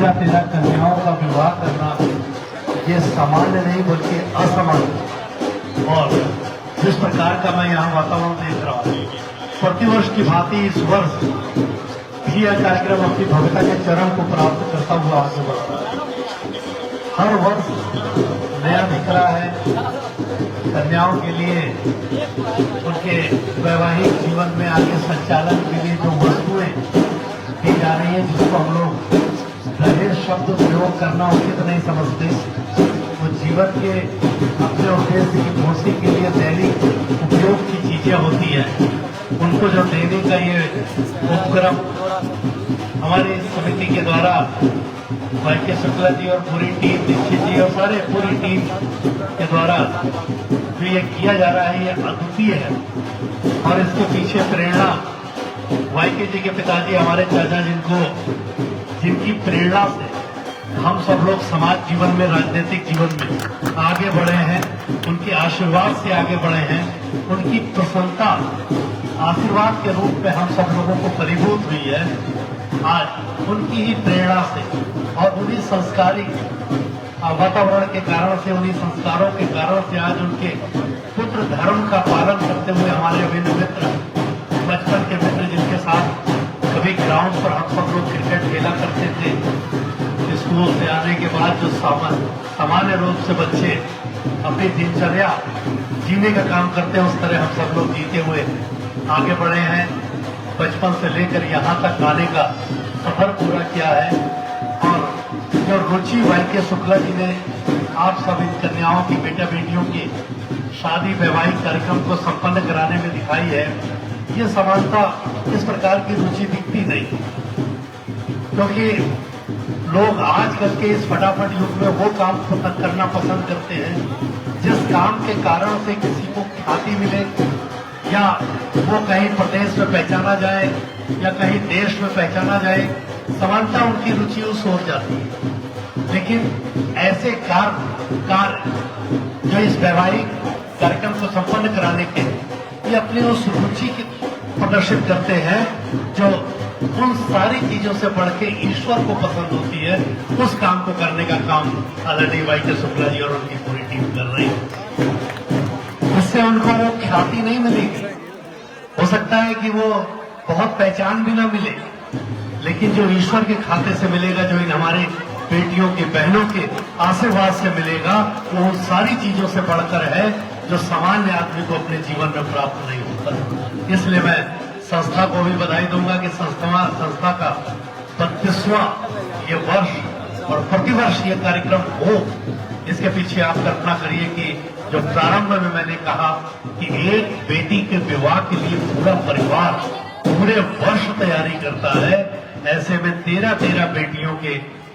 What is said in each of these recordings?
तेरह तेरह कन्याओं का विवाह करना ये सामान्य नहीं बल्कि असामान्य। और जिस प्रकार का मैं यहाँ वातावरण देख रहा हूँ, प्रतिवर्ष की भांति इस वर्ष भी यह कार्यक्रम अपनी भव्यता के चरम को प्राप्त करता हुआ आगे बढ़ रहा है। हर वर्ष नया दिख रहा है। कन्याओं के लिए उनके वैवाहिक जीवन में आगे संचालन के लिए जो वस्तुएं दी जा रही है, जिसको हम लोग दहेज शब्द प्रयोग करना उचित नहीं समझते, वो जीवन के अपने उद्देश्य की पूर्ति के लिए दैनिक उपयोग की चीजें होती है, उनको जो देने का ये उपक्रम हमारी समिति के द्वारा वाईके शुक्ला जी और पूरी टीम, दीक्षित जी और सारे पूरी टीम के द्वारा जो ये किया जा रहा है, ये अद्वितीय है। और इसके पीछे प्रेरणा वाईके जी के पिताजी, हमारे चाचा, जिनकी प्रेरणा से हम सब लोग समाज जीवन में, राजनीतिक जीवन में आगे बढ़े हैं, उनके आशीर्वाद से आगे बढ़े हैं। उनकी प्रसन्नता आशीर्वाद के रूप में हम सब लोगों को फलीभूत हुई है। आज उनकी ही प्रेरणा से और उन्हीं संस्कारिक वातावरण के कारण से, उन्हीं संस्कारों के कारण से आज उनके पुत्र धर्म का पालन करते हुए हमारे अभिन्न मित्र, बचपन के मित्र, जिनके साथ कभी ग्राउंड पर हम सब लोग क्रिकेट खेला करते थे, स्कूल से आने के बाद जो सामान्य रूप से बच्चे अपनी दिनचर्या जीने का काम करते हैं, उस तरह हम सब लोग जीते हुए आगे बढ़े हैं। बचपन से लेकर यहाँ तक आने का सफर पूरा किया है। और जो रुचि वाईके शुक्ला जी ने आप सब इन कन्याओं की, बेटा बेटियों की शादी वैवाहिक कार्यक्रम को संपन्न कराने में दिखाई है, ये समानता इस प्रकार की रुचि दिखती नहीं। क्योंकि लोग आजकल के इस फटाफट युग में वो काम करना पसंद करते हैं जिस काम के कारण से किसी को ख्याति मिले, या वो कहीं प्रदेश में पहचाना जाए या कहीं देश में पहचाना जाए। समानता उनकी रुचि उस ओर जाती है। लेकिन ऐसे कार्य जो इस वैवाहिक कार्यक्रम को संपन्न कराने के, ये अपनी उस रुचि की प्रदर्शित करते हैं जो उन सारी चीजों से बढ़ के ईश्वर को पसंद होती है। उस काम को करने का काम आदरणीय वाईके शुक्ला जी और उनकी पूरी टीम कर रही है। इससे उनको वो ख्याति नहीं मिलेगी। हो सकता है कि वो बहुत पहचान भी ना मिले, लेकिन जो ईश्वर के खाते से मिलेगा, जो इन हमारे बेटियों के, बहनों के आशीर्वाद से मिलेगा, वो उन सारी चीजों से बढ़कर है जो सामान्य आदमी को अपने जीवन में प्राप्त नहीं होता। इसलिए मैं संस्था को भी बधाई दूंगा कि संस्था का 32वां ये वर्ष और प्रतिवर्ष ये कार्यक्रम हो। इसके पीछे आप कल्पना करिए कि जो प्रारंभ में मैंने कहा कि एक बेटी के विवाह के लिए पूरा परिवार पूरे वर्ष तैयारी करता है, ऐसे में 13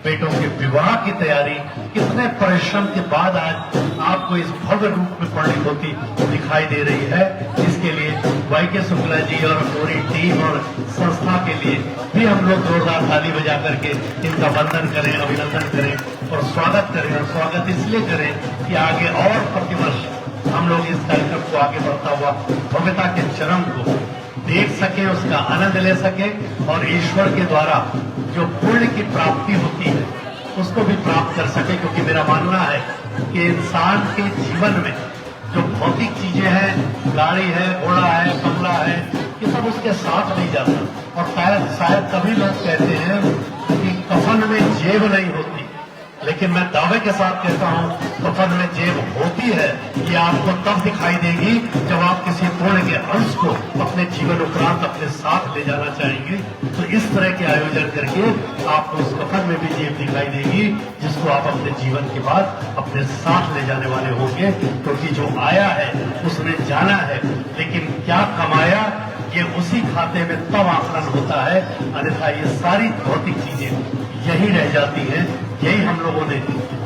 बेटों के विवाह की तैयारी कितने परिश्रम के बाद आज आपको इस भव्य रूप में परिणित होती दिखाई दे रही है। इसके लिए वाईके शुक्ला जी और पूरी टीम और संस्था के लिए भी हम लोग जोरदार ताली बजा करके इनका वंदन करें, अभिनंदन करें और स्वागत करें। और स्वागत इसलिए करें कि आगे और प्रतिवर्ष हम लोग इस कार्यक्रम को आगे बढ़ता हुआ भव्यता के चरम को देख सके, उसका आनंद ले सके और ईश्वर के द्वारा जो पुण्य की प्राप्ति होती है उसको भी प्राप्त कर सके। क्योंकि मेरा मानना है कि इंसान के जीवन में जो भौतिक चीजें हैं, गाड़ी है, घोड़ा है, बंगला है, ये सब उसके साथ नहीं जाता। और शायद तभी लोग कहते हैं कि कफन में जेब नहीं होती, लेकिन मैं दावे के साथ कहता हूं कफन में जेब होती है। ये आपको तब दिखाई देगी जब आप किसी पुण्य के अंश को अपने जीवन उपरांत अपने साथ ले जाना चाहेंगे। तो इस तरह के आयोजन करके आपको उस कफन में भी जेब दिखाई देगी जिसको आप अपने जीवन के बाद अपने साथ ले जाने वाले होंगे। क्योंकि जो आया है उसने जाना है, लेकिन क्या कमाया ये उसी खाते में तब आकलन होता है, अन्यथा ये सारी भौतिक चीजें यही रह जाती हैं। यही हम लोगों ने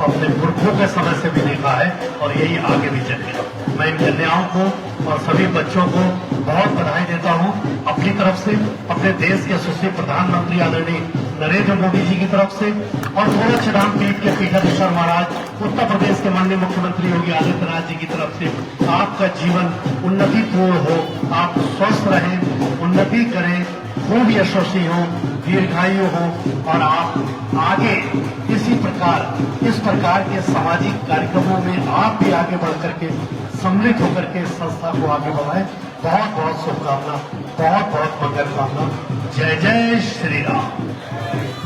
अपने पुरखों के समय से भी देखा है और यही आगे भी चलेगा। मैं इन कन्याओं को और सभी बच्चों को बहुत बधाई देता हूं अपनी तरफ से, अपने देश के यशस्वी प्रधानमंत्री आदरणीय नरेंद्र मोदी जी की तरफ से और गोरक्षधाम पीठ के पीठाधीश्वर महाराज, उत्तर प्रदेश के माननीय मुख्यमंत्री योगी आदित्यनाथ जी की तरफ से। आपका जीवन उन्नतिपूर्ण हो, आप स्वस्थ रहें, उन्नति करें, खूब यशस्वी हो, दीर्घायु हो और आप आगे इसी प्रकार इस प्रकार के सामाजिक कार्यक्रमों में आप भी आगे बढ़ करके सम्मिलित होकर के संस्था को आगे बढ़ाएं। बहुत बहुत शुभकामना, बहुत बहुत मंगल कामना। जय जय श्री राम।